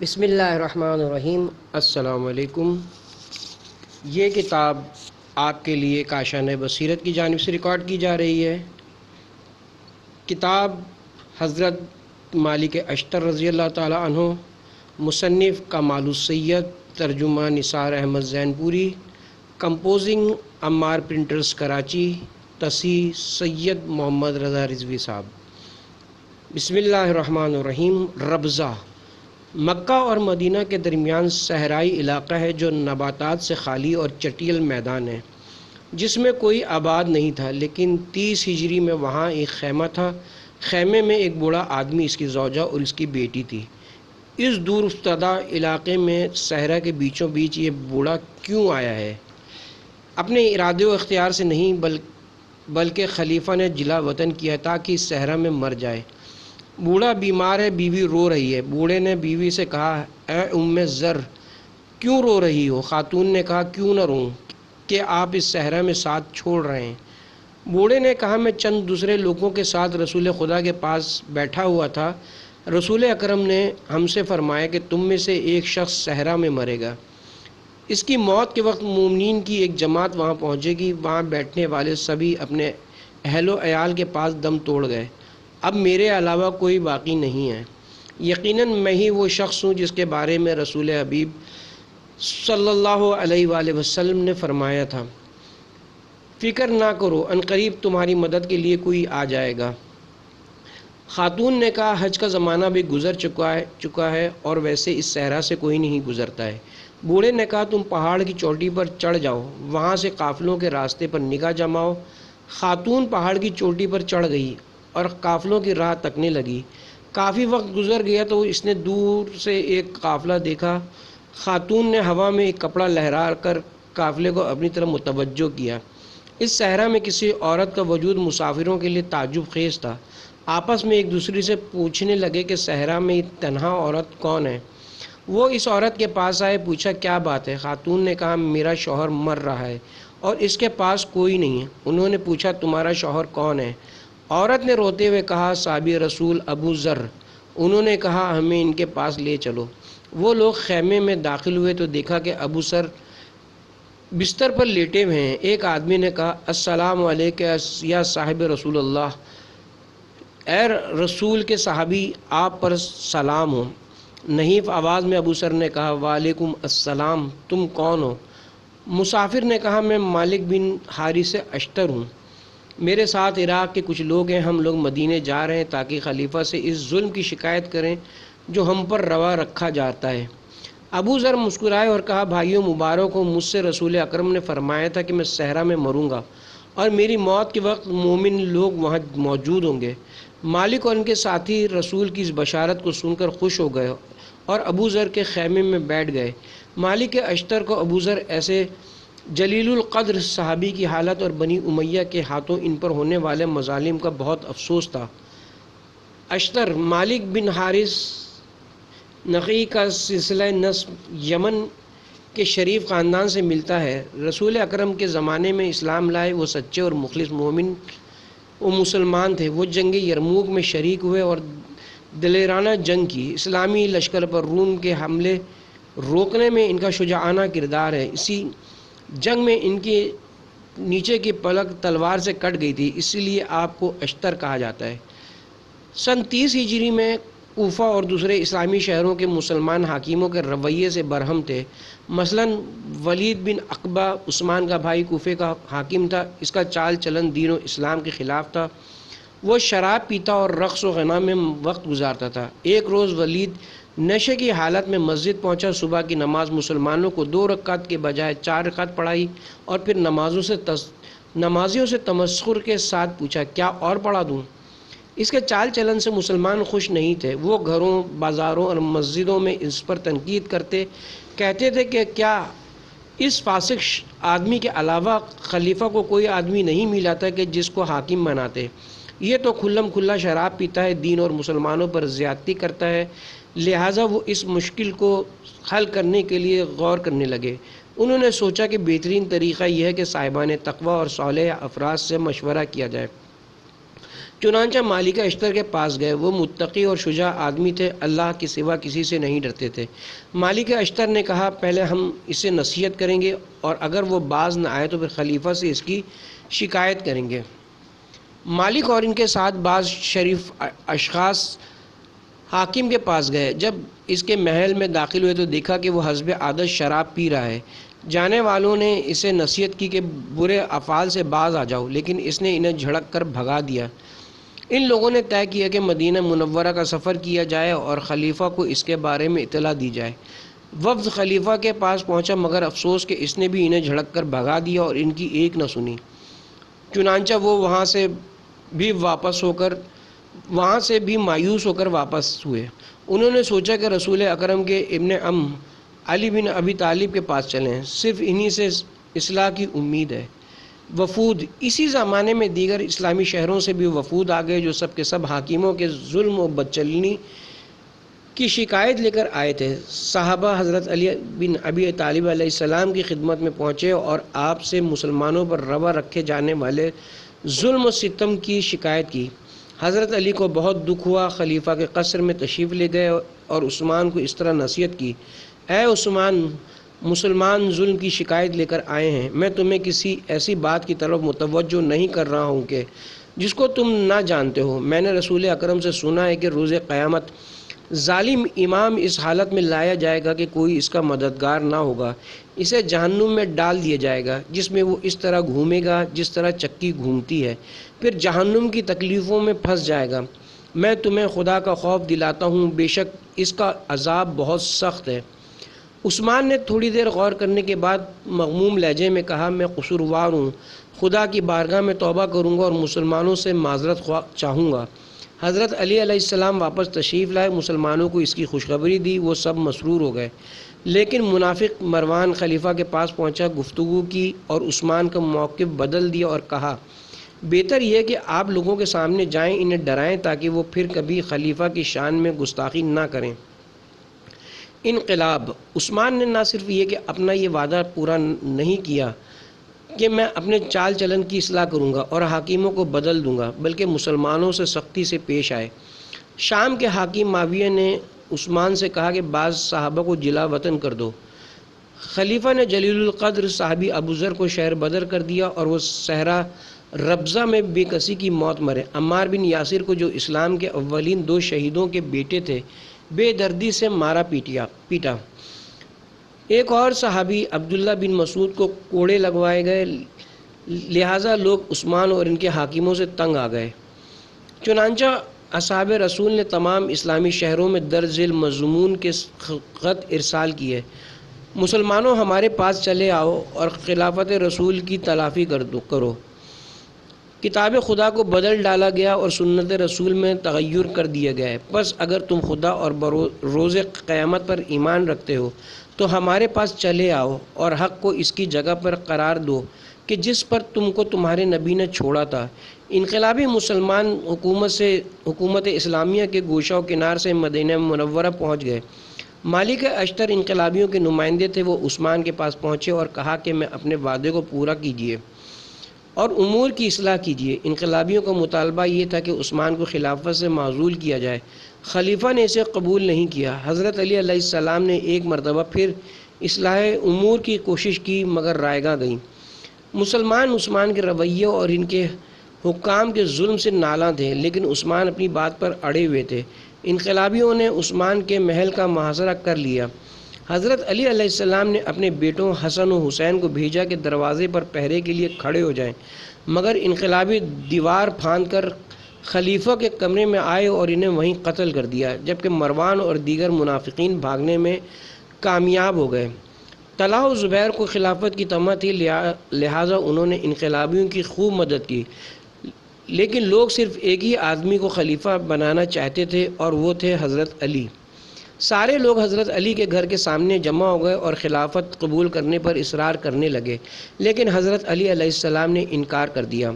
بسم اللہ الرحمن الرحیم۔ السلام علیکم۔ یہ کتاب آپ کے لیے کاشان بصیرت کی جانب سے ریکارڈ کی جا رہی ہے۔ کتاب حضرت مالک اشتر رضی اللہ تعالی عنہ، مصنف کمال السید، ترجمہ نثار احمد زین پوری، کمپوزنگ عمار پرنٹرز کراچی، تصحیح سید محمد رضا رضوی صاحب۔ بسم اللہ الرحمن الرحیم۔ ربضہ مکہ اور مدینہ کے درمیان صحرائی علاقہ ہے جو نباتات سے خالی اور چٹیل میدان ہے، جس میں کوئی آباد نہیں تھا، لیکن 30 ہجری میں وہاں ایک خیمہ تھا۔ خیمے میں ایک بوڑھا آدمی، اس کی زوجہ اور اس کی بیٹی تھی۔ اس دور افتادہ علاقے میں صحرا کے بیچوں بیچ یہ بوڑھا کیوں آیا ہے؟ اپنے ارادے و اختیار سے نہیں، بلکہ خلیفہ نے جلا وطن کیا تاکہ اس صحرا میں مر جائے۔ بوڑھا بیمار ہے، بیوی رو رہی ہے۔ بوڑھے نے بیوی سے کہا، اے ام زر، کیوں رو رہی ہو؟ خاتون نے کہا، کیوں نہ روں کہ آپ اس صحرا میں ساتھ چھوڑ رہے ہیں۔ بوڑھے نے کہا، میں چند دوسرے لوگوں کے ساتھ رسول خدا کے پاس بیٹھا ہوا تھا۔ رسول اکرم نے ہم سے فرمایا کہ تم میں سے ایک شخص صحرا میں مرے گا۔ اس کی موت کے وقت مومنین کی ایک جماعت وہاں پہنچے گی۔ وہاں بیٹھنے والے سبھی اپنے اہل و عیال کے پاس دم توڑ گئے۔ اب میرے علاوہ کوئی باقی نہیں ہے۔ یقیناً میں ہی وہ شخص ہوں جس کے بارے میں رسول حبیب صلی اللہ علیہ وآلہ وسلم نے فرمایا تھا، فکر نہ کرو، ان قریب تمہاری مدد کے لیے کوئی آ جائے گا۔ خاتون نے کہا، حج کا زمانہ بھی گزر چکا ہے اور ویسے اس صحرا سے کوئی نہیں گزرتا ہے۔ بوڑھے نے کہا، تم پہاڑ کی چوٹی پر چڑھ جاؤ، وہاں سے قافلوں کے راستے پر نگاہ جماؤ۔ خاتون پہاڑ کی چوٹی پر چڑھ گئی اور قافلوں کی راہ تکنے لگی۔ کافی وقت گزر گیا تو اس نے دور سے ایک قافلہ دیکھا۔ خاتون نے ہوا میں ایک کپڑا لہرا کر قافلے کو اپنی طرف متوجہ کیا۔ اس صحرا میں کسی عورت کا وجود مسافروں کے لیے تعجب خیز تھا۔ آپس میں ایک دوسرے سے پوچھنے لگے کہ صحرا میں یہ تنہا عورت کون ہے؟ وہ اس عورت کے پاس آئے، پوچھا، کیا بات ہے؟ خاتون نے کہا، میرا شوہر مر رہا ہے اور اس کے پاس کوئی نہیں ہے۔ انہوں نے پوچھا، تمہارا شوہر کون ہے؟ عورت نے روتے ہوئے کہا، صحابی رسول ابو ذر۔ انہوں نے کہا، ہمیں ان کے پاس لے چلو۔ وہ لوگ خیمے میں داخل ہوئے تو دیکھا کہ ابو ذر بستر پر لیٹے ہوئے ہیں۔ ایک آدمی نے کہا، السلام علیکم یا صاحب رسول اللہ، اے رسول کے صحابی، آپ پر سلام ہو۔ نحیف آواز میں ابو ذر نے کہا، وعلیکم السلام، تم کون ہو؟ مسافر نے کہا، میں مالک بن حارث اشتر ہوں، میرے ساتھ عراق کے کچھ لوگ ہیں، ہم لوگ مدینے جا رہے ہیں تاکہ خلیفہ سے اس ظلم کی شکایت کریں جو ہم پر روا رکھا جاتا ہے۔ ابو ذر مسکرائے اور کہا، بھائیوں مبارک ہو، مجھ سے رسول اکرم نے فرمایا تھا کہ میں صحرا میں مروں گا اور میری موت کے وقت مومن لوگ وہاں موجود ہوں گے۔ مالک اور ان کے ساتھی رسول کی اس بشارت کو سن کر خوش ہو گئے اور ابو ذر کے خیمے میں بیٹھ گئے۔ مالک اشتر کو ابو ذر ایسے جلیل القدر صحابی کی حالت اور بنی امیہ کے ہاتھوں ان پر ہونے والے مظالم کا بہت افسوس تھا۔ اشتر مالک بن حارث نقی کا سلسلہ نسب یمن کے شریف خاندان سے ملتا ہے۔ رسول اکرم کے زمانے میں اسلام لائے وہ سچے اور مخلص مومن و مسلمان تھے۔ وہ جنگ یرموک میں شریک ہوئے اور دلیرانہ جنگ کی۔ اسلامی لشکر پر روم کے حملے روکنے میں ان کا شجاعانہ کردار ہے۔ اسی جنگ میں ان کے نیچے کی پلک تلوار سے کٹ گئی تھی، اسی لیے آپ کو اشتر کہا جاتا ہے۔ سن 30 ہجری میں کوفہ اور دوسرے اسلامی شہروں کے مسلمان حاکموں کے رویے سے برہم تھے۔ مثلاً ولید بن عقبہ عثمان کا بھائی کوفے کا حاکم تھا۔ اس کا چال چلن دین و اسلام کے خلاف تھا۔ وہ شراب پیتا اور رقص و غنا میں وقت گزارتا تھا۔ ایک روز ولید نشے کی حالت میں مسجد پہنچا۔ صبح کی نماز مسلمانوں کو 2 رکعت کے بجائے 4 رکعت پڑھائی اور پھر نمازیوں سے تمسخر کے ساتھ پوچھا، کیا اور پڑھا دوں؟ اس کے چال چلن سے مسلمان خوش نہیں تھے۔ وہ گھروں، بازاروں اور مسجدوں میں اس پر تنقید کرتے، کہتے تھے کہ کیا اس فاسق آدمی کے علاوہ خلیفہ کو کوئی آدمی نہیں ملا تھا کہ جس کو حاکم بناتے؟ یہ تو کھلم کھلا شراب پیتا ہے، دین اور مسلمانوں پر زیادتی کرتا ہے۔ لہٰذا وہ اس مشکل کو حل کرنے کے لیے غور کرنے لگے۔ انہوں نے سوچا کہ بہترین طریقہ یہ ہے کہ صاحبان تقوی اور صالح افراد سے مشورہ کیا جائے۔ چنانچہ مالک اشتر کے پاس گئے۔ وہ متقی اور شجاع آدمی تھے، اللہ کے سوا کسی سے نہیں ڈرتے تھے۔ مالک اشتر نے کہا پہلے ہم اسے نصیحت کریں گے اور اگر وہ باز نہ آئے تو پھر خلیفہ سے اس کی شکایت کریں گے۔ مالک اور ان کے ساتھ بعض شریف اشخاص حاکم کے پاس گئے۔ جب اس کے محل میں داخل ہوئے تو دیکھا کہ وہ حسب عادت شراب پی رہا ہے۔ جانے والوں نے اسے نصیحت کی کہ برے افعال سے باز آ جاؤ، لیکن اس نے انہیں جھڑک کر بھگا دیا۔ ان لوگوں نے طے کیا کہ مدینہ منورہ کا سفر کیا جائے اور خلیفہ کو اس کے بارے میں اطلاع دی جائے۔ وفد خلیفہ کے پاس پہنچا، مگر افسوس کہ اس نے بھی انہیں جھڑک کر بھگا دیا اور ان کی ایک نہ سنی۔ چنانچہ وہ وہاں سے بھی مایوس ہو کر واپس ہوئے۔ انہوں نے سوچا کہ رسول اکرم کے ابن علی بن ابی طالب کے پاس چلیں، صرف انہی سے اصلاح کی امید ہے۔ وفود اسی زمانے میں دیگر اسلامی شہروں سے بھی وفود آ گئے، جو سب کے سب حاکموں کے ظلم و بدچلنی کی شکایت لے کر آئے تھے۔ صحابہ حضرت علی بن ابی طالب علیہ السلام کی خدمت میں پہنچے اور آپ سے مسلمانوں پر روا رکھے جانے والے ظلم و ستم کی شکایت کی۔ حضرت علی کو بہت دکھ ہوا، خلیفہ کے قصر میں تشریف لے گئے اور عثمان کو اس طرح نصیحت کی، اے عثمان، مسلمان ظلم کی شکایت لے کر آئے ہیں۔ میں تمہیں کسی ایسی بات کی طرف متوجہ نہیں کر رہا ہوں کہ جس کو تم نہ جانتے ہو۔ میں نے رسول اکرم سے سنا ہے کہ روز قیامت ظالم امام اس حالت میں لایا جائے گا کہ کوئی اس کا مددگار نہ ہوگا۔ اسے جہنم میں ڈال دیا جائے گا، جس میں وہ اس طرح گھومے گا جس طرح چکی گھومتی ہے، پھر جہنم کی تکلیفوں میں پھنس جائے گا۔ میں تمہیں خدا کا خوف دلاتا ہوں، بے شک اس کا عذاب بہت سخت ہے۔ عثمان نے تھوڑی دیر غور کرنے کے بعد مغموم لہجے میں کہا، میں قصوروار ہوں، خدا کی بارگاہ میں توبہ کروں گا اور مسلمانوں سے معذرت چاہوں گا۔ حضرت علی علیہ السلام واپس تشریف لائے، مسلمانوں کو اس کی خوشخبری دی، وہ سب مسرور ہو گئے۔ لیکن منافق مروان خلیفہ کے پاس پہنچا، گفتگو کی اور عثمان کا موقف بدل دیا اور کہا، بہتر یہ کہ آپ لوگوں کے سامنے جائیں، انہیں ڈرائیں تاکہ وہ پھر کبھی خلیفہ کی شان میں گستاخی نہ کریں۔ انقلاب عثمان نے نہ صرف یہ کہ اپنا یہ وعدہ پورا نہیں کیا کہ میں اپنے چال چلن کی اصلاح کروں گا اور حاکموں کو بدل دوں گا، بلکہ مسلمانوں سے سختی سے پیش آئے۔ شام کے حاکم معاویہ نے عثمان سے کہا کہ بعض صحابہ کو جلا وطن کر دو۔ خلیفہ نے جلیل القدر صحابی ابو ذر کو شہر بدر کر دیا اور وہ صحرا ربضہ میں بے کسی کی موت مرے۔ عمار بن یاسر کو، جو اسلام کے اولین 2 شہیدوں کے بیٹے تھے، بے دردی سے مارا پیٹا۔ ایک اور صحابی عبداللہ بن مسعود کو کوڑے لگوائے گئے، لہٰذا لوگ عثمان اور ان کے حاکموں سے تنگ آ گئے۔ چنانچہ اصحاب رسول نے تمام اسلامی شہروں میں درج ذیل مضمون کے خط ارسال کیے، مسلمانوں ہمارے پاس چلے آؤ اور خلافت رسول کی تلافی کرو۔ کتاب خدا کو بدل ڈالا گیا اور سنت رسول میں تغیر کر دیا گیا ہے۔ پس اگر تم خدا اور روز قیامت پر ایمان رکھتے ہو تو ہمارے پاس چلے آؤ اور حق کو اس کی جگہ پر قرار دو کہ جس پر تم کو تمہارے نبی نے چھوڑا تھا۔ انقلابی مسلمان حکومت اسلامیہ کے گوشہ و کنار سے مدینہ منورہ پہنچ گئے۔ مالک اشتر انقلابیوں کے نمائندے تھے، وہ عثمان کے پاس پہنچے اور کہا کہ میں اپنے وعدے کو پورا کیجیے اور امور کی اصلاح کیجیے۔ انقلابیوں کا مطالبہ یہ تھا کہ عثمان کو خلافت سے معزول کیا جائے۔ خلیفہ نے اسے قبول نہیں کیا۔ حضرت علی علیہ السلام نے ایک مرتبہ پھر اصلاح امور کی کوشش کی، مگر رائے گاہ گئیں۔ مسلمان عثمان کے رویے اور ان کے حکام کے ظلم سے نالاں تھے، لیکن عثمان اپنی بات پر اڑے ہوئے تھے۔ انقلابیوں نے عثمان کے محل کا محاصرہ کر لیا۔ حضرت علی علیہ السلام نے اپنے بیٹوں حسن و حسین کو بھیجا کہ دروازے پر پہرے کے لیے کھڑے ہو جائیں، مگر انقلابی دیوار پھاند کر خلیفہ کے کمرے میں آئے اور انہیں وہیں قتل کر دیا، جبکہ مروان اور دیگر منافقین بھاگنے میں کامیاب ہو گئے۔ طلحہ و زبیر کو خلافت کی طمع تھی، لہٰذا انہوں نے انقلابیوں کی خوب مدد کی، لیکن لوگ صرف ایک ہی آدمی کو خلیفہ بنانا چاہتے تھے اور وہ تھے حضرت علی۔ سارے لوگ حضرت علی کے گھر کے سامنے جمع ہو گئے اور خلافت قبول کرنے پر اصرار کرنے لگے، لیکن حضرت علی علیہ السلام نے انکار کر دیا۔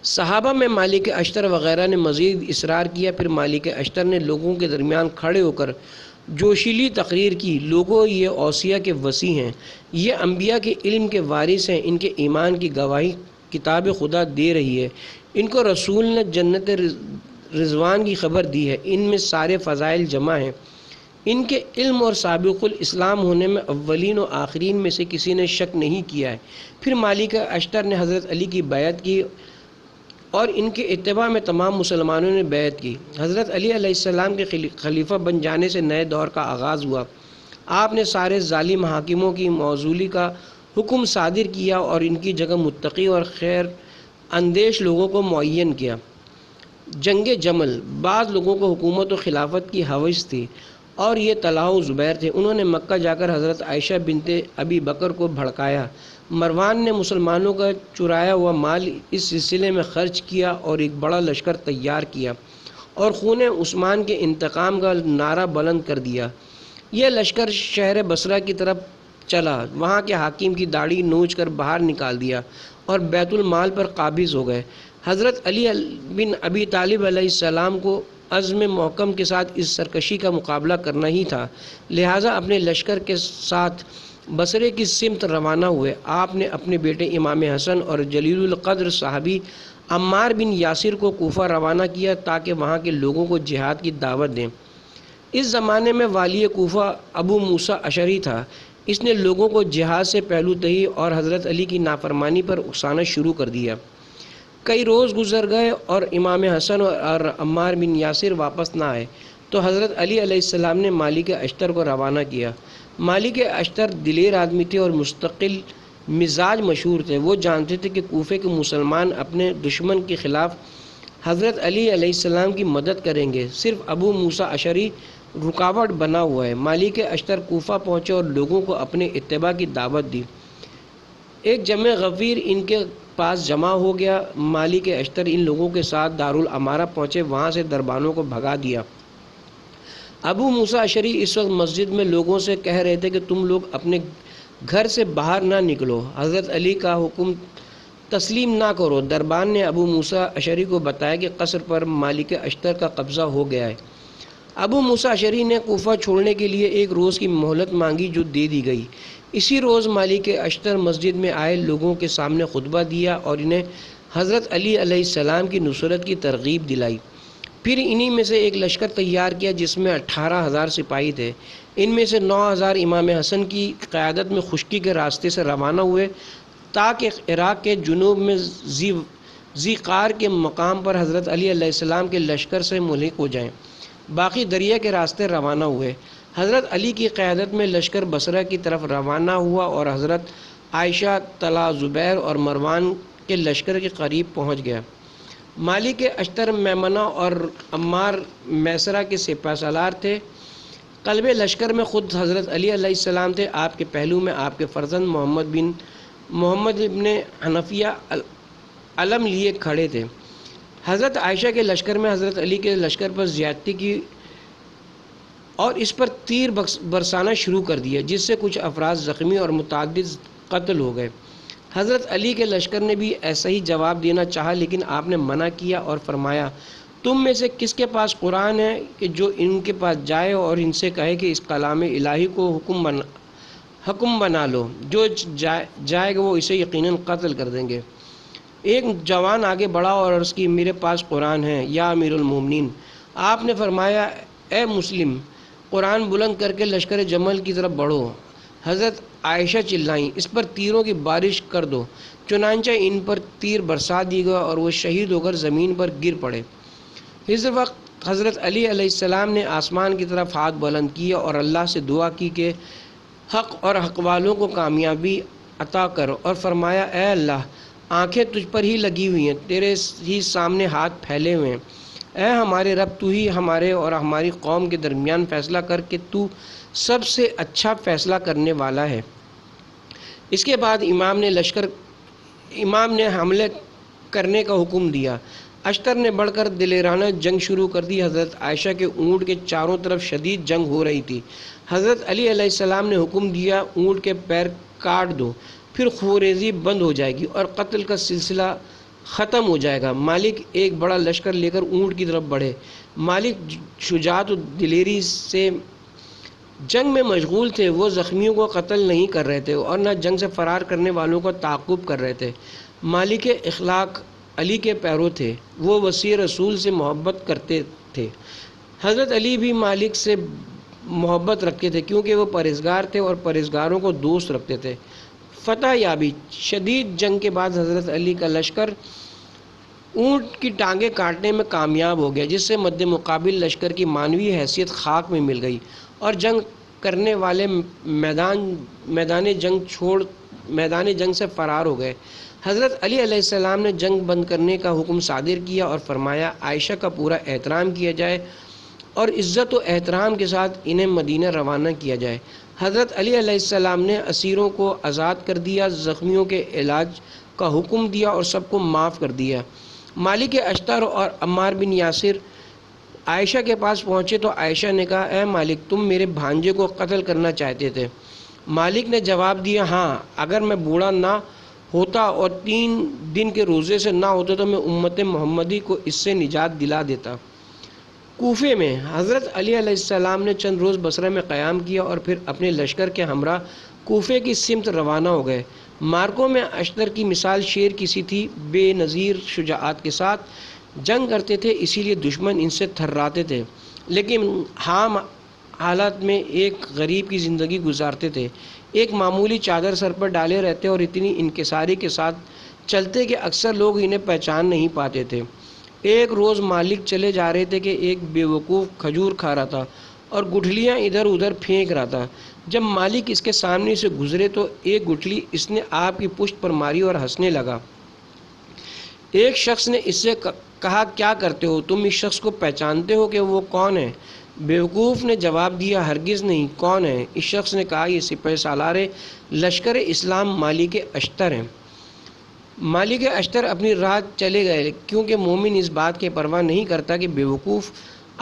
صحابہ میں مالک اشتر وغیرہ نے مزید اصرار کیا، پھر مالک اشتر نے لوگوں کے درمیان کھڑے ہو کر جوشیلی تقریر کی، لوگوں، یہ اوصیاء کے وصی ہیں، یہ انبیاء کے علم کے وارث ہیں، ان کے ایمان کی گواہی کتاب خدا دے رہی ہے، ان کو رسول نے جنت رضوان کی خبر دی ہے، ان میں سارے فضائل جمع ہیں، ان کے علم اور سابق الاسلام ہونے میں اولین و آخرین میں سے کسی نے شک نہیں کیا ہے۔ پھر مالک اشتر نے حضرت علی کی بیعت کی اور ان کے اتباع میں تمام مسلمانوں نے بیعت کی۔ حضرت علی علیہ السلام کے خلیفہ بن جانے سے نئے دور کا آغاز ہوا۔ آپ نے سارے ظالم حاکموں کی معزولی کا حکم صادر کیا اور ان کی جگہ متقی اور خیر اندیش لوگوں کو معین کیا۔ جنگ جمل، بعض لوگوں کو حکومت و خلافت کی ہوس تھی اور یہ طلحہ و زبیر تھے، انہوں نے مکہ جا کر حضرت عائشہ بنت ابی بکر کو بھڑکایا۔ مروان نے مسلمانوں کا چرایا ہوا مال اس سلسلے میں خرچ کیا اور ایک بڑا لشکر تیار کیا اور خون عثمان کے انتقام کا نعرہ بلند کر دیا۔ یہ لشکر شہر بصرہ کی طرف چلا، وہاں کے حاکم کی داڑھی نوچ کر باہر نکال دیا اور بیت المال پر قابض ہو گئے۔ حضرت علی بن ابی طالب علیہ السلام کو عزم محکم کے ساتھ اس سرکشی کا مقابلہ کرنا ہی تھا، لہٰذا اپنے لشکر کے ساتھ بصرے کی سمت روانہ ہوئے۔ آپ نے اپنے بیٹے امام حسن اور جلیل القدر صحابی عمار بن یاسر کو کوفہ روانہ کیا تاکہ وہاں کے لوگوں کو جہاد کی دعوت دیں۔ اس زمانے میں والی کوفہ ابو موسیٰ اشعری تھا، اس نے لوگوں کو جہاد سے پہلو تہی اور حضرت علی کی نافرمانی پر اکسانا شروع کر دیا۔ کئی روز گزر گئے اور امام حسن اور عمار بن یاسر واپس نہ آئے تو حضرت علی علیہ السلام نے مالک اشتر کو روانہ کیا۔ مالک اشتر دلیر آدمی تھے اور مستقل مزاج مشہور تھے، وہ جانتے تھے کہ کوفے کے مسلمان اپنے دشمن کے خلاف حضرت علی علیہ السلام کی مدد کریں گے، صرف ابو موسیٰ اشعری رکاوٹ بنا ہوا ہے۔ مالک اشتر کوفہ پہنچے اور لوگوں کو اپنے اتباع کی دعوت دی۔ ایک جمع غفیر ان کے پاس جمع ہو گیا۔ مالک اشتر ان لوگوں کے ساتھ دارالامارہ پہنچے، وہاں سے دربانوں کو بھگا دیا۔ ابو موسیٰ اشعری اس وقت مسجد میں لوگوں سے کہہ رہے تھے کہ تم لوگ اپنے گھر سے باہر نہ نکلو، حضرت علی کا حکم تسلیم نہ کرو۔ دربان نے ابو موسیٰ اشعری کو بتایا کہ قصر پر مالک اشتر کا قبضہ ہو گیا ہے۔ ابو موسیٰ اشعری نے کوفہ چھوڑنے کے لیے ایک روز کی مہلت مانگی جو دے دی گئی۔ اسی روز مالک اشتر مسجد میں آئے لوگوں کے سامنے خطبہ دیا اور انہیں حضرت علی علیہ السلام کی نصرت کی ترغیب دلائی۔ پھر انہی میں سے ایک لشکر تیار کیا جس میں 18,000 سپاہی تھے، ان میں سے 9,000 امام حسن کی قیادت میں خشکی کے راستے سے روانہ ہوئے تاکہ عراق کے جنوب میں ذیقار کے مقام پر حضرت علی علیہ السلام کے لشکر سے ملحق ہو جائیں۔ باقی دریا کے راستے روانہ ہوئے۔ حضرت علی کی قیادت میں لشکر بصرہ کی طرف روانہ ہوا اور حضرت عائشہ، طلحہ، زبیر اور مروان کے لشکر کے قریب پہنچ گیا۔ مالک اشتر میمنہ اور عمار میسرہ کے سپہ سالار تھے۔ قلب لشکر میں خود حضرت علی علیہ السلام تھے، آپ کے پہلو میں آپ کے فرزند محمد ابن حنفیہ علم لیے کھڑے تھے۔ حضرت عائشہ کے لشکر میں حضرت علی کے لشکر پر زیادتی کی اور اس پر تیر برسانا شروع کر دیا، جس سے کچھ افراد زخمی اور متعدد قتل ہو گئے۔ حضرت علی کے لشکر نے بھی ایسا ہی جواب دینا چاہا لیکن آپ نے منع کیا اور فرمایا، تم میں سے کس کے پاس قرآن ہے کہ جو ان کے پاس جائے اور ان سے کہے کہ اس کلام الہی کو حکم بنا لو، جو جائے گا وہ اسے یقیناً قتل کر دیں گے۔ ایک جوان آگے بڑھا اور عرض کی، میرے پاس قرآن ہے یا امیر المومنین۔ آپ نے فرمایا، اے مسلم، قرآن بلند کر کے لشکر جمل کی طرف بڑھو۔ حضرت عائشہ چلائیں، اس پر تیروں کی بارش کر دو۔ چنانچہ ان پر تیر برسا دی گئے اور وہ شہید ہو کر زمین پر گر پڑے۔ اس وقت حضرت علی علیہ السلام نے آسمان کی طرف ہاتھ بلند کیا اور اللہ سے دعا کی کہ حق اور حق والوں کو کامیابی عطا کر، اور فرمایا، اے اللہ، آنکھیں تجھ پر ہی لگی ہوئی ہیں، تیرے ہی سامنے ہاتھ پھیلے ہوئے ہیں۔ اے ہمارے رب، تو ہی ہمارے اور ہماری قوم کے درمیان فیصلہ کر کہ تو سب سے اچھا فیصلہ کرنے والا ہے۔ اس کے بعد امام نے حملے کرنے کا حکم دیا۔ اشتر نے بڑھ کر دلیرانہ جنگ شروع کر دی۔ حضرت عائشہ کے اونٹ کے چاروں طرف شدید جنگ ہو رہی تھی۔ حضرت علی علیہ السلام نے حکم دیا، اونٹ کے پیر کاٹ دو، پھر خوریزی بند ہو جائے گی اور قتل کا سلسلہ ختم ہو جائے گا۔ مالک ایک بڑا لشکر لے کر اونٹ کی طرف بڑھے۔ مالک شجاعت و دلیری سے جنگ میں مشغول تھے، وہ زخمیوں کو قتل نہیں کر رہے تھے اور نہ جنگ سے فرار کرنے والوں کو تعقب کر رہے تھے۔ مالک اخلاق علی کے پیرو تھے، وہ وصی رسول سے محبت کرتے تھے۔ حضرت علی بھی مالک سے محبت رکھتے تھے کیونکہ وہ پرہیزگار تھے اور پرہیزگاروں کو دوست رکھتے تھے۔ فتح یابی: شدید جنگ کے بعد حضرت علی کا لشکر اونٹ کی ٹانگیں کاٹنے میں کامیاب ہو گیا، جس سے مد مقابل لشکر کی معنوی حیثیت خاک میں مل گئی اور جنگ کرنے والے میدان جنگ سے فرار ہو گئے۔ حضرت علی علیہ السلام نے جنگ بند کرنے کا حکم صادر کیا اور فرمایا عائشہ کا پورا احترام کیا جائے اور عزت و احترام کے ساتھ انہیں مدینہ روانہ کیا جائے۔ حضرت علی علیہ السلام نے اسیروں کو آزاد کر دیا، زخمیوں کے علاج کا حکم دیا اور سب کو معاف کر دیا۔ مالک اشتر اور عمار بن یاسر عائشہ کے پاس پہنچے تو عائشہ نے کہا، اے مالک، تم میرے بھانجے کو قتل کرنا چاہتے تھے؟ مالک نے جواب دیا، ہاں، اگر میں بوڑھا نہ ہوتا اور 3 دن کے روزے سے نہ ہوتا تو میں امت محمدی کو اس سے نجات دلا دیتا۔ کوفے میں حضرت علی علیہ السلام نے چند روز بصرہ میں قیام کیا اور پھر اپنے لشکر کے ہمراہ کوفے کی سمت روانہ ہو گئے۔ مارکوں میں اشتر کی مثال شیر کی سی تھی، بے نظیر شجاعت کے ساتھ جنگ کرتے تھے، اسی لیے دشمن ان سے تھراتے تھے، لیکن عام حالات میں ایک غریب کی زندگی گزارتے تھے، ایک معمولی چادر سر پر ڈالے رہتے اور اتنی انکساری کے ساتھ چلتے کہ اکثر لوگ انہیں پہچان نہیں پاتے تھے۔ ایک روز مالک چلے جا رہے تھے کہ ایک بیوقوف کھجور کھا رہا تھا اور گٹھلیاں ادھر ادھر پھینک رہا تھا۔ جب مالک اس کے سامنے سے گزرے تو ایک گٹھلی اس نے آپ کی پشت پر ماری اور ہنسنے لگا۔ ایک شخص نے اس سے کہا، کیا کرتے ہو؟ تم اس شخص کو پہچانتے ہو کہ وہ کون ہے؟ بیوقوف نے جواب دیا، ہرگز نہیں، کون ہے؟ اس شخص نے کہا، یہ سپہ سالار لشکر اسلام مالک اشتر ہیں۔ مالک اشتر اپنی راہ چلے گئے کیونکہ مومن اس بات کی پرواہ نہیں کرتا کہ بیوقوف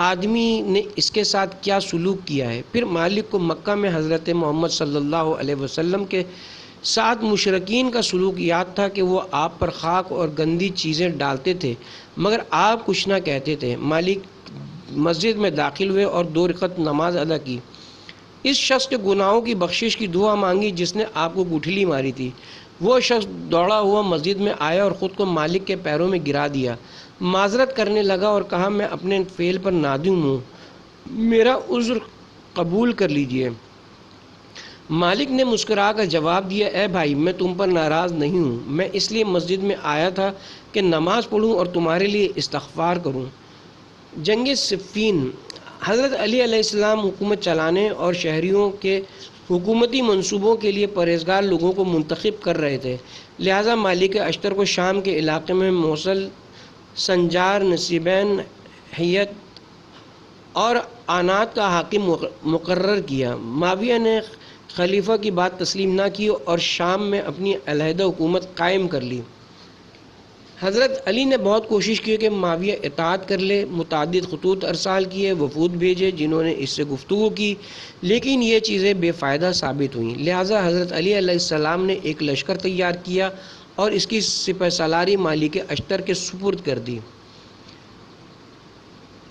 آدمی نے اس کے ساتھ کیا سلوک کیا ہے۔ پھر مالک کو مکہ میں حضرت محمد صلی اللہ علیہ وسلم کے ساتھ مشرکین کا سلوک یاد تھا کہ وہ آپ پر خاک اور گندی چیزیں ڈالتے تھے مگر آپ کچھ نہ کہتے تھے۔ مالک مسجد میں داخل ہوئے اور 2 رکعت نماز ادا کی۔ اس شخص کے گناہوں کی بخشش کی دعا مانگی جس نے آپ کو گٹھلی ماری تھی۔ وہ شخص دوڑا ہوا مسجد میں آیا اور خود کو مالک کے پیروں میں گرا دیا، معذرت کرنے لگا اور کہا، میں اپنے فعل پر نادم ہوں، میرا عذر قبول کر لیجئے۔ مالک نے مسکرا کر جواب دیا، اے بھائی، میں تم پر ناراض نہیں ہوں، میں اس لیے مسجد میں آیا تھا کہ نماز پڑھوں اور تمہارے لیے استغفار کروں۔ جنگ صفین: حضرت علی علیہ السلام حکومت چلانے اور شہریوں کے حکومتی منصوبوں کے لیے پرہیزگار لوگوں کو منتخب کر رہے تھے، لہذا مالک اشتر کو شام کے علاقے میں موصل، سنجار، نصیبین، حیت اور آنات کا حاکم مقرر کیا۔ معاویہ نے خلیفہ کی بات تسلیم نہ کی اور شام میں اپنی علیحدہ حکومت قائم کر لی۔ حضرت علی نے بہت کوشش کی کہ معاویہ اطاعت کر لے، متعدد خطوط ارسال کیے، وفود بھیجے جنہوں نے اس سے گفتگو کی، لیکن یہ چیزیں بے فائدہ ثابت ہوئیں، لہٰذا حضرت علی علیہ السلام نے ایک لشکر تیار کیا اور اس کی سپہ سالاری مالک اشتر کے سپرد کر دی۔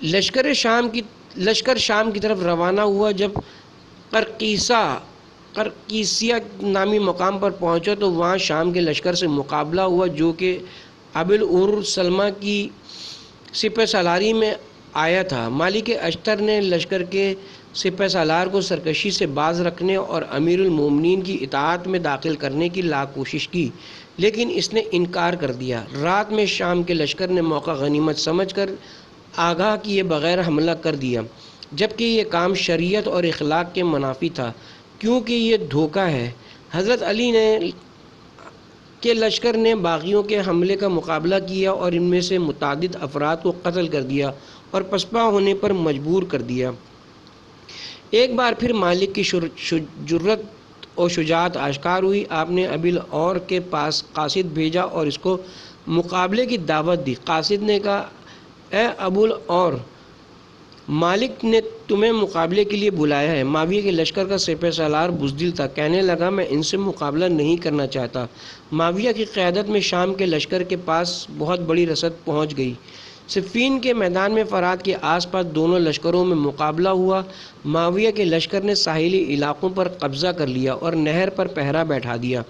لشکر شام کی طرف روانہ ہوا۔ جب قرقیسیہ نامی مقام پر پہنچا تو وہاں شام کے لشکر سے مقابلہ ہوا جو کہ ابوالعور سلمہ کی سپہ سالاری میں آیا تھا۔ مالک اشتر نے لشکر کے سپہ سالار کو سرکشی سے باز رکھنے اور امیر المومنین کی اطاعت میں داخل کرنے کی لاکھ کوشش کی، لیکن اس نے انکار کر دیا۔ رات میں شام کے لشکر نے موقع غنیمت سمجھ کر آگاہ کیے بغیر حملہ کر دیا، جبکہ یہ کام شریعت اور اخلاق کے منافی تھا کیونکہ یہ دھوکہ ہے۔ حضرت علی کے لشکر نے باغیوں کے حملے کا مقابلہ کیا اور ان میں سے متعدد افراد کو قتل کر دیا اور پسپا ہونے پر مجبور کر دیا۔ ایک بار پھر مالک کی جرأت اور شجاعت آشکار ہوئی۔ آپ نے ابوالعور کے پاس قاصد بھیجا اور اس کو مقابلے کی دعوت دی۔ قاصد نے کہا، اے ابوالعور، مالک نے تمہیں مقابلے کے لیے بلایا ہے۔ معاویہ کے لشکر کا سپہ سالار بزدل تھا، کہنے لگا، میں ان سے مقابلہ نہیں کرنا چاہتا۔ معاویہ کی قیادت میں شام کے لشکر کے پاس بہت بڑی رسد پہنچ گئی۔ صفین کے میدان میں فرات کے آس پاس دونوں لشکروں میں مقابلہ ہوا۔ معاویہ کے لشکر نے ساحلی علاقوں پر قبضہ کر لیا اور نہر پر پہرا بیٹھا دیا۔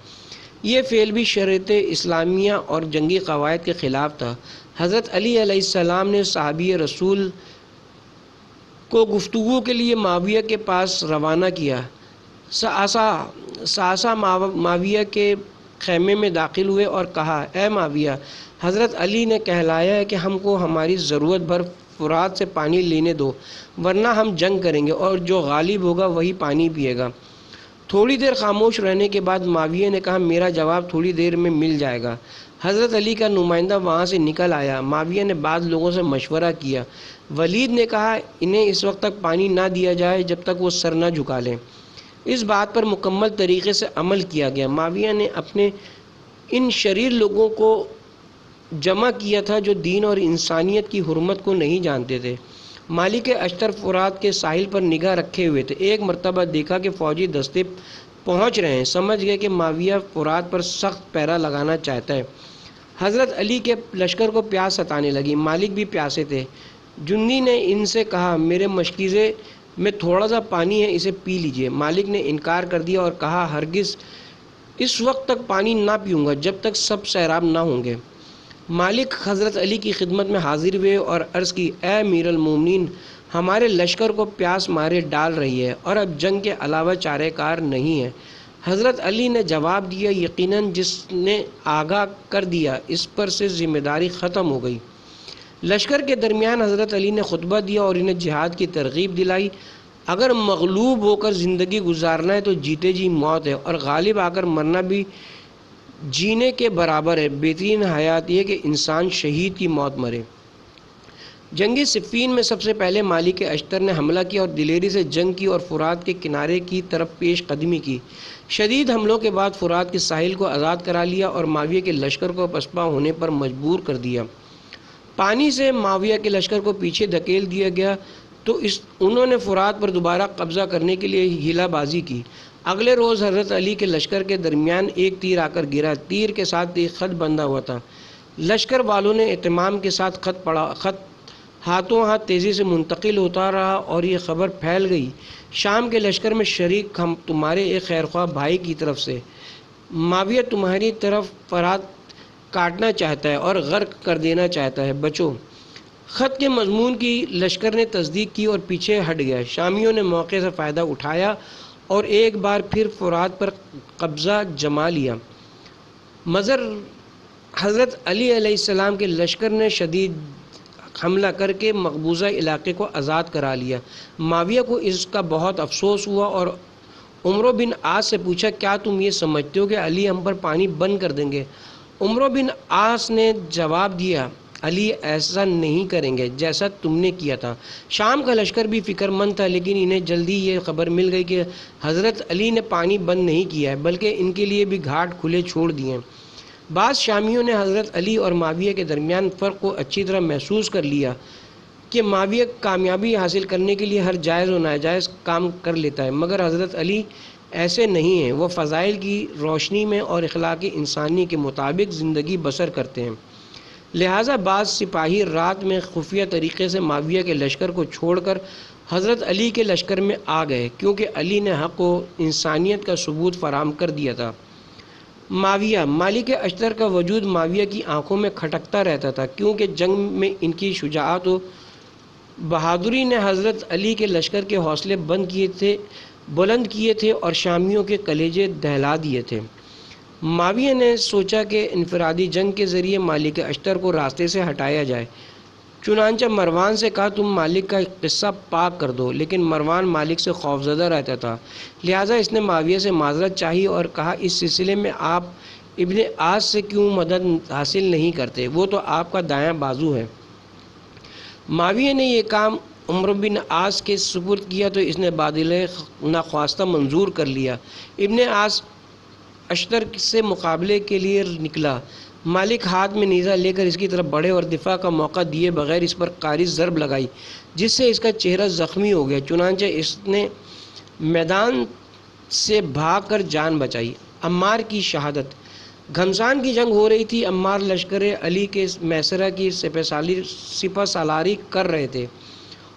یہ فعل بھی شریعت اسلامیہ اور جنگی قواعد کے خلاف تھا۔ حضرت علی علیہ السلام نے صحابی رسول کو گفتگو کے لیے معاویہ کے پاس روانہ کیا۔ ساسا معاویہ کے خیمے میں داخل ہوئے اور کہا، اے معاویہ، حضرت علی نے کہلایا ہے کہ ہم کو ہماری ضرورت بھر فرات سے پانی لینے دو، ورنہ ہم جنگ کریں گے اور جو غالب ہوگا وہی پانی پیے گا۔ تھوڑی دیر خاموش رہنے کے بعد معاویہ نے کہا، میرا جواب تھوڑی دیر میں مل جائے گا۔ حضرت علی کا نمائندہ وہاں سے نکل آیا۔ معاویہ نے بعض لوگوں سے مشورہ کیا۔ ولید نے کہا، انہیں اس وقت تک پانی نہ دیا جائے جب تک وہ سر نہ جھکا لیں۔ اس بات پر مکمل طریقے سے عمل کیا گیا۔ معاویہ نے اپنے ان شریر لوگوں کو جمع کیا تھا جو دین اور انسانیت کی حرمت کو نہیں جانتے تھے۔ مالک اشتر فرات کے ساحل پر نگاہ رکھے ہوئے تھے۔ ایک مرتبہ دیکھا کہ فوجی دستے پہنچ رہے ہیں، سمجھ گئے کہ معاویہ فرات پر سخت پہرا لگانا چاہتا ہے۔ حضرت علی کے لشکر کو پیاس ستانے لگی، مالک بھی پیاسے تھے۔ جندی نے ان سے کہا، میرے مشکیزے میں تھوڑا سا پانی ہے، اسے پی لیجئے۔ مالک نے انکار کر دیا اور کہا، ہرگز اس وقت تک پانی نہ پیوں گا جب تک سب سیراب نہ ہوں گے۔ مالک حضرت علی کی خدمت میں حاضر ہوئے اور عرض کی، اے امیر المومنین، ہمارے لشکر کو پیاس مارے ڈال رہی ہے اور اب جنگ کے علاوہ چارہ کار نہیں ہے۔ حضرت علی نے جواب دیا، یقیناً جس نے آگاہ کر دیا اس پر سے ذمہ داری ختم ہو گئی۔ لشکر کے درمیان حضرت علی نے خطبہ دیا اور انہیں جہاد کی ترغیب دلائی۔ اگر مغلوب ہو کر زندگی گزارنا ہے تو جیتے جی موت ہے، اور غالب آ کر مرنا بھی جینے کے برابر ہے۔ بہترین حیات یہ کہ انسان شہید کی موت مرے۔ جنگی صفین میں سب سے پہلے مالک اشتر نے حملہ کیا اور دلیری سے جنگ کی اور فرات کے کنارے کی طرف پیش قدمی کی۔ شدید حملوں کے بعد فرات کے ساحل کو آزاد کرا لیا اور معاویہ کے لشکر کو پسپا ہونے پر مجبور کر دیا۔ پانی سے معاویہ کے لشکر کو پیچھے دھکیل دیا گیا تو انہوں نے فرات پر دوبارہ قبضہ کرنے کے لیے ہیلہ بازی کی۔ اگلے روز حضرت علی کے لشکر کے درمیان ایک تیر آ کر گرا۔ تیر کے ساتھ ایک خط بندھا ہوا تھا۔ لشکر والوں نے اہتمام کے ساتھ خط پڑھا۔ خط ہاتھوں ہاتھ تیزی سے منتقل ہوتا رہا اور یہ خبر پھیل گئی، شام کے لشکر میں شریک ہم تمہارے ایک خیرخواہ بھائی کی طرف سے، معاویہ تمہاری طرف فرات کاٹنا چاہتا ہے اور غرق کر دینا چاہتا ہے، بچو۔ خط کے مضمون کی لشکر نے تصدیق کی اور پیچھے ہٹ گیا۔ شامیوں نے موقع سے فائدہ اٹھایا اور ایک بار پھر فرات پر قبضہ جما لیا۔ مگر حضرت علی علیہ السلام کے لشکر نے شدید حملہ کر کے مقبوضہ علاقے کو آزاد کرا لیا۔ معاویہ کو اس کا بہت افسوس ہوا اور عمرو بن عاص سے پوچھا، کیا تم یہ سمجھتے ہو کہ علی ہم پر پانی بند کر دیں گے؟ عمرو بن عاص نے جواب دیا، علی ایسا نہیں کریں گے جیسا تم نے کیا تھا۔ شام کا لشکر بھی فکر مند تھا، لیکن انہیں جلدی یہ خبر مل گئی کہ حضرت علی نے پانی بند نہیں کیا ہے بلکہ ان کے لیے بھی گھاٹ کھلے چھوڑ دیے ہیں۔ بعض شامیوں نے حضرت علی اور معاویہ کے درمیان فرق کو اچھی طرح محسوس کر لیا کہ معاویہ کامیابی حاصل کرنے کے لیے ہر جائز و ناجائز کام کر لیتا ہے، مگر حضرت علی ایسے نہیں ہیں، وہ فضائل کی روشنی میں اور اخلاق انسانی کے مطابق زندگی بسر کرتے ہیں۔ لہٰذا بعض سپاہی رات میں خفیہ طریقے سے معاویہ کے لشکر کو چھوڑ کر حضرت علی کے لشکر میں آ گئے، کیونکہ علی نے حق و انسانیت کا ثبوت فراہم کر دیا تھا۔ معاویہ، مالک اشتر کا وجود معاویہ کی آنکھوں میں کھٹکتا رہتا تھا، کیونکہ جنگ میں ان کی شجاعت و بہادری نے حضرت علی کے لشکر کے حوصلے بلند کیے تھے اور شامیوں کے کلیجے دہلا دیے تھے۔ معاویہ نے سوچا کہ انفرادی جنگ کے ذریعے مالک اشتر کو راستے سے ہٹایا جائے، چنانچہ مروان سے کہا، تم مالک کا قصہ پاک کر دو، لیکن مروان مالک سے خوفزدہ رہتا تھا، لہٰذا اس نے معاویہ سے معذرت چاہی اور کہا، اس سلسلے میں آپ ابن عاص سے کیوں مدد حاصل نہیں کرتے؟ وہ تو آپ کا دایاں بازو ہے۔ معاویہ نے یہ کام عمرو بن عاص کے سپرد کیا تو اس نے بادل ناخواستہ منظور کر لیا۔ ابن عاص اشتر سے مقابلے کے لیے نکلا۔ مالک ہاتھ میں نیزہ لے کر اس کی طرف بڑھے اور دفاع کا موقع دیے بغیر اس پر قاری ضرب لگائی، جس سے اس کا چہرہ زخمی ہو گیا، چنانچہ اس نے میدان سے بھاگ کر جان بچائی۔ عمار کی شہادت۔ گھمسان کی جنگ ہو رہی تھی۔ عمار لشکر علی کے میسرہ کی سپہ سالاری کر رہے تھے۔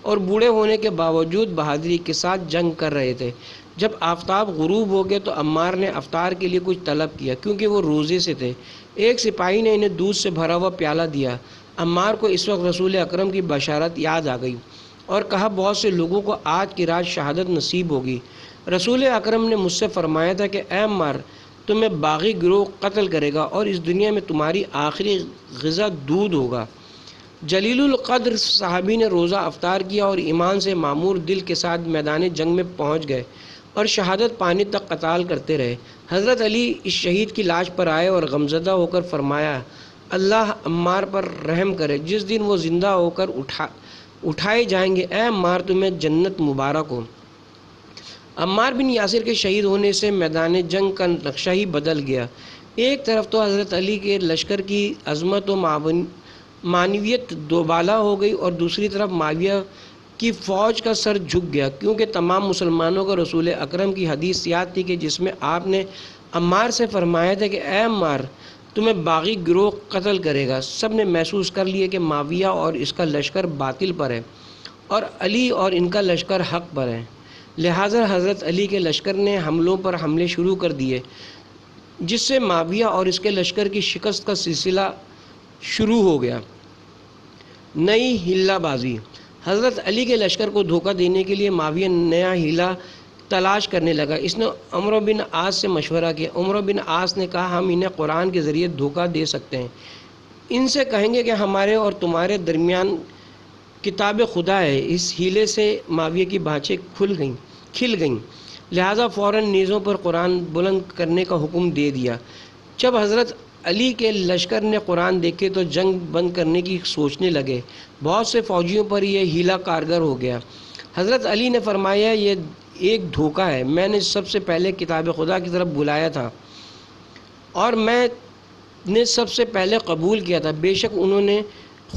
اور بوڑھے ہونے کے باوجود بہادری کے ساتھ جنگ کر رہے تھے۔ جب آفتاب غروب ہو گیا تو عمار نے افطار کے لیے کچھ طلب کیا کیونکہ وہ روزے سے تھے۔ ایک سپاہی نے انہیں دودھ سے بھرا ہوا پیالہ دیا۔ عمار کو اس وقت رسول اکرم کی بشارت یاد آ گئی اور کہا بہت سے لوگوں کو آج کی رات شہادت نصیب ہوگی۔ رسول اکرم نے مجھ سے فرمایا تھا کہ اے عمار، تمہیں باغی گروہ قتل کرے گا اور اس دنیا میں تمہاری آخری غذا دودھ ہوگا۔ جلیل القدر صحابی نے روزہ افطار کیا اور ایمان سے معمور دل کے ساتھ میدان جنگ میں پہنچ گئے اور شہادت پانے تک قتال کرتے رہے۔ حضرت علی اس شہید کی لاش پر آئے اور غمزدہ ہو کر فرمایا اللہ عمار پر رحم کرے، جس دن وہ زندہ ہو کر اٹھائے جائیں گے، اے عمار تمہیں جنت مبارک ہو۔ عمار بن یاسر کے شہید ہونے سے میدان جنگ کا نقشہ ہی بدل گیا۔ ایک طرف تو حضرت علی کے لشکر کی عظمت و معنویت دوبالا ہو گئی اور دوسری طرف معاویہ کی فوج کا سر جھک گیا، کیونکہ تمام مسلمانوں کو رسول اکرم کی حدیث یاد تھی کہ جس میں آپ نے عمار سے فرمایا تھا کہ اے عمار، تمہیں باغی گروہ قتل کرے گا۔ سب نے محسوس کر لیا کہ معاویہ اور اس کا لشکر باطل پر ہے اور علی اور ان کا لشکر حق پر ہے، لہٰذا حضرت علی کے لشکر نے حملوں پر حملے شروع کر دیے، جس سے معاویہ اور اس کے لشکر کی شکست کا سلسلہ شروع ہو گیا۔ نئی ہیلہ بازی۔ حضرت علی کے لشکر کو دھوکہ دینے کے لیے معاویہ نیا ہیلہ تلاش کرنے لگا۔ اس نے عمرو بن عاص سے مشورہ کیا۔ عمرو بن عاص نے کہا ہم انہیں قرآن کے ذریعے دھوکہ دے سکتے ہیں، ان سے کہیں گے کہ ہمارے اور تمہارے درمیان کتاب خدا ہے۔ اس ہیلے سے معاویہ کی بانچیں کھل گئیں، لہٰذا فوراً نیزوں پر قرآن بلند کرنے کا حکم دے دیا۔ جب حضرت علی کے لشکر نے قرآن دیکھے تو جنگ بند کرنے کی سوچنے لگے۔ بہت سے فوجیوں پر یہ ہیلہ کارگر ہو گیا۔ حضرت علی نے فرمایا یہ ایک دھوکہ ہے، میں نے سب سے پہلے کتاب خدا کی طرف بلایا تھا اور میں نے سب سے پہلے قبول کیا تھا، بے شک انہوں نے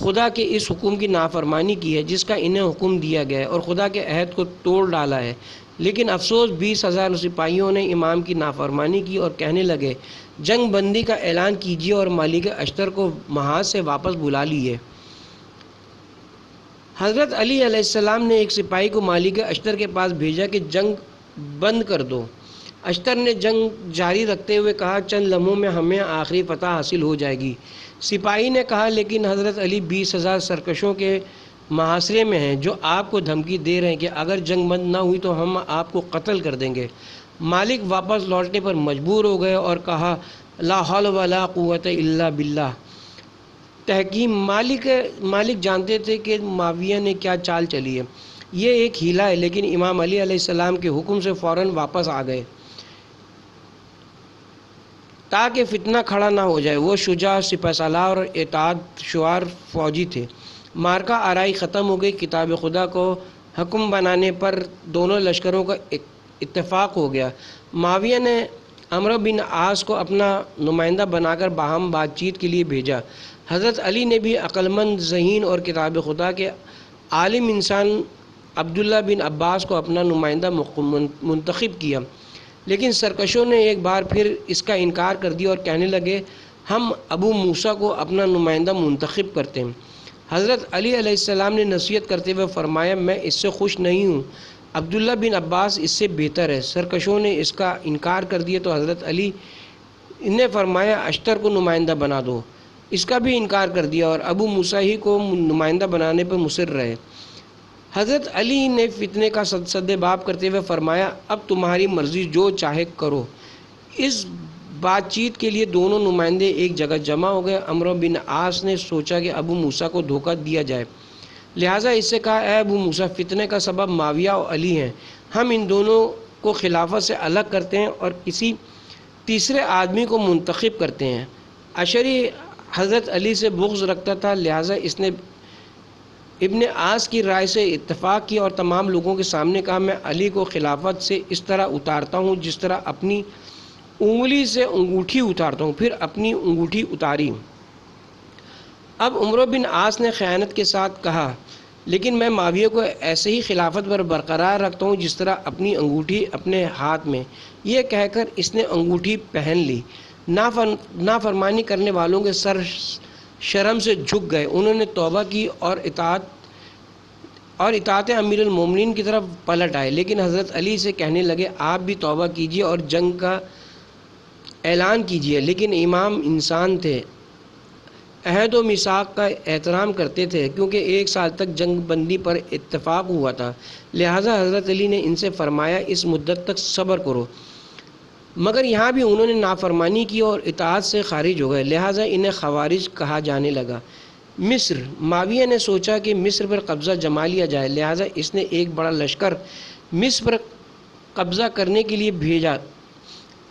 خدا کے اس حکم کی نافرمانی کی ہے جس کا انہیں حکم دیا گیا ہے اور خدا کے عہد کو توڑ ڈالا ہے۔ لیکن افسوس 20,000 سپاہیوں نے امام کی نافرمانی کی اور کہنے لگے جنگ بندی کا اعلان کیجیے اور مالک اشتر کو محاذ سے واپس بلا لیے۔ حضرت علی علیہ السلام نے ایک سپاہی کو مالک اشتر کے پاس بھیجا کہ جنگ بند کر دو۔ اشتر نے جنگ جاری رکھتے ہوئے کہا چند لمحوں میں ہمیں آخری فتح حاصل ہو جائے گی۔ سپاہی نے کہا لیکن حضرت علی 20,000 سرکشوں کے محاصرے میں ہیں جو آپ کو دھمکی دے رہے ہیں کہ اگر جنگ بند نہ ہوئی تو ہم آپ کو قتل کر دیں گے۔ مالک واپس لوٹنے پر مجبور ہو گئے اور کہا لا حول ولا قوت الا باللہ۔ تحکیم مالک جانتے تھے کہ معاویہ نے کیا چال چلی ہے، یہ ایک ہیلہ ہے، لیکن امام علی علیہ السلام کے حکم سے فوراً واپس آ گئے تاکہ فتنہ کھڑا نہ ہو جائے۔ وہ شجاع، سپہ سالار اور اطاعت شعار فوجی تھے۔ مارکہ آرائی ختم ہو گئی۔ کتاب خدا کو حکم بنانے پر دونوں لشکروں کا اتفاق ہو گیا۔ معاویہ نے عمرو بن عاص کو اپنا نمائندہ بنا کر باہم بات چیت کے لیے بھیجا۔ حضرت علی نے بھی عقلمند، ذہین اور کتاب خدا کے عالم انسان عبداللہ بن عباس کو اپنا نمائندہ منتخب کیا، لیکن سرکشوں نے ایک بار پھر اس کا انکار کر دیا اور کہنے لگے ہم ابو موسیٰ کو اپنا نمائندہ منتخب کرتے ہیں۔ حضرت علی علیہ السلام نے نصیحت کرتے ہوئے فرمایا میں اس سے خوش نہیں ہوں، عبداللہ بن عباس اس سے بہتر ہے۔ سرکشوں نے اس کا انکار کر دیا تو حضرت علی نے فرمایا اشتر کو نمائندہ بنا دو، اس کا بھی انکار کر دیا اور ابو موسیٰ ہی کو نمائندہ بنانے پر مصر رہے۔ حضرت علی نے فتنے کا سدباب کرتے ہوئے فرمایا اب تمہاری مرضی، جو چاہے کرو۔ اس بات چیت کے لیے دونوں نمائندے ایک جگہ جمع ہو گئے۔ عمرو بن عاص نے سوچا کہ ابو موسیٰ کو دھوکہ دیا جائے، لہٰذا اس سے کہا اے ابو موسیٰ، فتنے کا سبب معاویہ اور علی ہیں، ہم ان دونوں کو خلافت سے الگ کرتے ہیں اور کسی تیسرے آدمی کو منتخب کرتے ہیں۔ اشعری حضرت علی سے بغض رکھتا تھا، لہٰذا اس نے ابن عاص کی رائے سے اتفاق کیا اور تمام لوگوں کے سامنے کہا میں علی کو خلافت سے اس طرح اتارتا ہوں جس طرح اپنی انگلی سے انگوٹھی اتارتا ہوں۔ پھر اپنی انگوٹھی اتاری۔ اب عمرو بن عاص نے خیانت کے ساتھ کہا لیکن میں معاویہ کو ایسے ہی خلافت پر برقرار رکھتا ہوں جس طرح اپنی انگوٹھی اپنے ہاتھ میں۔ یہ کہہ کر اس نے انگوٹھی پہن لی۔ نافرمانی کرنے والوں کے سر شرم سے جھک گئے، انہوں نے توبہ کی اور اور اطاعت امیر المومنین کی طرف پلٹ آئے، لیکن حضرت علی سے کہنے لگے آپ بھی توبہ کیجیے اور جنگ کا اعلان کیجیے۔ لیکن امام انسان تھے، عہد و میثاق کا احترام کرتے تھے، کیونکہ 1 سال تک جنگ بندی پر اتفاق ہوا تھا، لہٰذا حضرت علی نے ان سے فرمایا اس مدت تک صبر کرو، مگر یہاں بھی انہوں نے نافرمانی کی اور اطاعت سے خارج ہو گئے، لہٰذا انہیں خوارج کہا جانے لگا۔ مصر، معاویہ نے سوچا کہ مصر پر قبضہ جما لیا جائے، لہٰذا اس نے ایک بڑا لشکر مصر پر قبضہ کرنے کے لیے بھیجا۔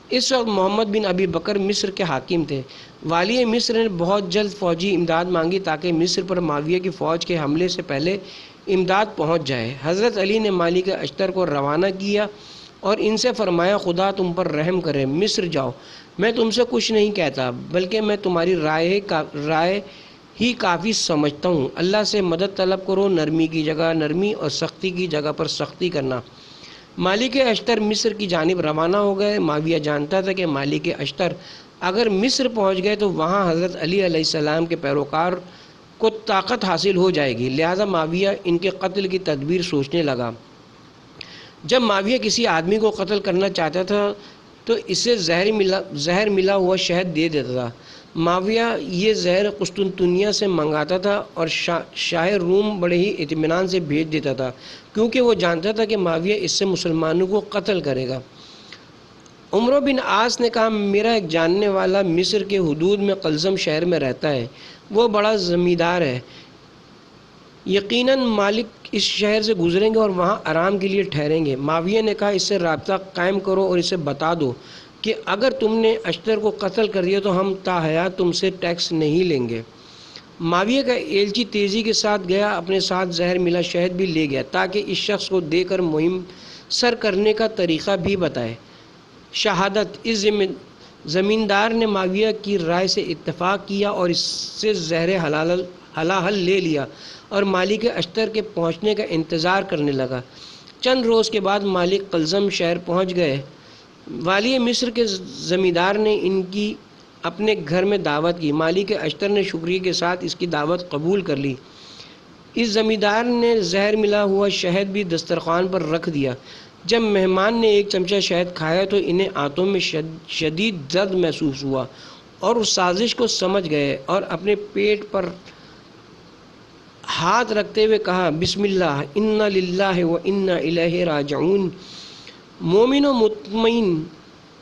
اس وقت محمد بن ابی بکر مصر کے حاکم تھے۔ والی مصر نے بہت جلد فوجی امداد مانگی تاکہ مصر پر معاویہ کی فوج کے حملے سے پہلے امداد پہنچ جائے۔ حضرت علی نے مالک اشتر کو روانہ کیا اور ان سے فرمایا خدا تم پر رحم کرے، مصر جاؤ، میں تم سے کچھ نہیں کہتا، بلکہ میں تمہاری رائے ہی کافی سمجھتا ہوں۔ اللہ سے مدد طلب کرو، نرمی کی جگہ نرمی اور سختی کی جگہ پر سختی کرنا۔ مالک اشتر مصر کی جانب روانہ ہو گئے۔ معاویہ جانتا تھا کہ مالک اشتر اگر مصر پہنچ گئے تو وہاں حضرت علی علیہ السلام کے پیروکار کو طاقت حاصل ہو جائے گی، لہذا معاویہ ان کے قتل کی تدبیر سوچنے لگا۔ جب معاویہ کسی آدمی کو قتل کرنا چاہتا تھا تو اسے زہر ملا ہوا شہد دے دیتا تھا۔ معاویہ یہ زہر قسطنطنیہ سے منگاتا تھا اور شاہ روم بڑے ہی اطمینان سے بھیج دیتا تھا، کیونکہ وہ جانتا تھا کہ معاویہ اس سے مسلمانوں کو قتل کرے گا۔ عمرو بن عاص نے کہا میرا ایک جاننے والا مصر کے حدود میں قلزم شہر میں رہتا ہے، وہ بڑا زمیندار ہے، یقیناً مالک اس شہر سے گزریں گے اور وہاں آرام کے لیے ٹھہریں گے۔ معاویہ نے کہا اس سے رابطہ قائم کرو اور اسے بتا دو کہ اگر تم نے اشتر کو قتل کر دیا تو ہم تا حیات تم سے ٹیکس نہیں لیں گے۔ معاویہ کا ایلچی تیزی کے ساتھ گیا، اپنے ساتھ زہر ملا شہد بھی لے گیا تاکہ اس شخص کو دے کر مہم سر کرنے کا طریقہ بھی بتائے۔ شہادت، اس زمیندار نے معاویہ کی رائے سے اتفاق کیا اور اس سے زہر حلال لے لیا اور مالک اشتر کے پہنچنے کا انتظار کرنے لگا۔ چند روز کے بعد مالک قلزم شہر پہنچ گئے۔ والی مصر کے زمیندار نے ان کی اپنے گھر میں دعوت کی۔ مالک اشتر نے شکریہ کے ساتھ اس کی دعوت قبول کر لی۔ اس زمیندار نے زہر ملا ہوا شہد بھی دسترخوان پر رکھ دیا۔ جب مہمان نے ایک چمچہ شہد کھایا تو انہیں آنتوں میں شدید درد محسوس ہوا اور اس سازش کو سمجھ گئے اور اپنے پیٹ پر ہاتھ رکھتے ہوئے کہا بسم اللہ انا للہ و انا الیہ راجعون۔ مومن و مطمئن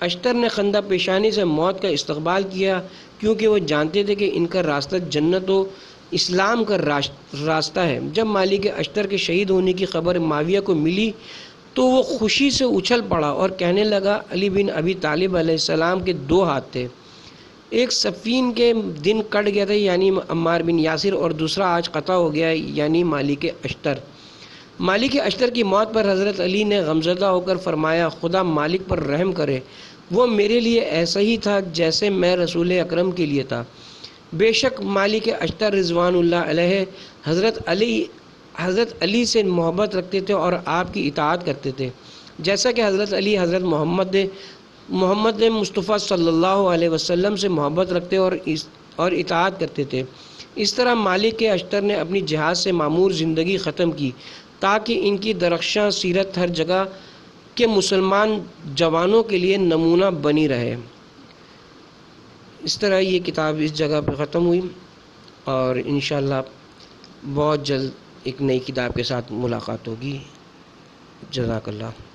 اشتر نے خندہ پیشانی سے موت کا استقبال کیا، کیونکہ وہ جانتے تھے کہ ان کا راستہ جنت و اسلام کا راستہ ہے۔ جب مالک اشتر کے شہید ہونے کی خبر معاویہ کو ملی تو وہ خوشی سے اچھل پڑا اور کہنے لگا علی بن ابی طالب علیہ السلام کے 2 ہاتھ تھے، ایک صفین کے دن کٹ گیا تھا یعنی عمار بن یاسر، اور دوسرا آج قطع ہو گیا یعنی مالک اشتر۔ مالک اشتر کی موت پر حضرت علی نے غمزدہ ہو کر فرمایا خدا مالک پر رحم کرے، وہ میرے لیے ایسا ہی تھا جیسے میں رسول اکرم کے لیے تھا۔ بے شک مالک اشتر رضوان اللہ علیہ حضرت علی سے محبت رکھتے تھے اور آپ کی اطاعت کرتے تھے، جیسا کہ حضرت علی حضرت محمد مصطفیٰ صلی اللہ علیہ وسلم سے محبت رکھتے اور اطاعت کرتے تھے۔ اس طرح مالک اشتر نے اپنی جہاد سے معمور زندگی ختم کی تاکہ ان کی درخشاں سیرت ہر جگہ کے مسلمان جوانوں کے لیے نمونہ بنی رہے۔ اس طرح یہ کتاب اس جگہ پہ ختم ہوئی اور انشاءاللہ بہت جلد ایک نئی کتاب کے ساتھ ملاقات ہوگی۔ جزاک اللہ۔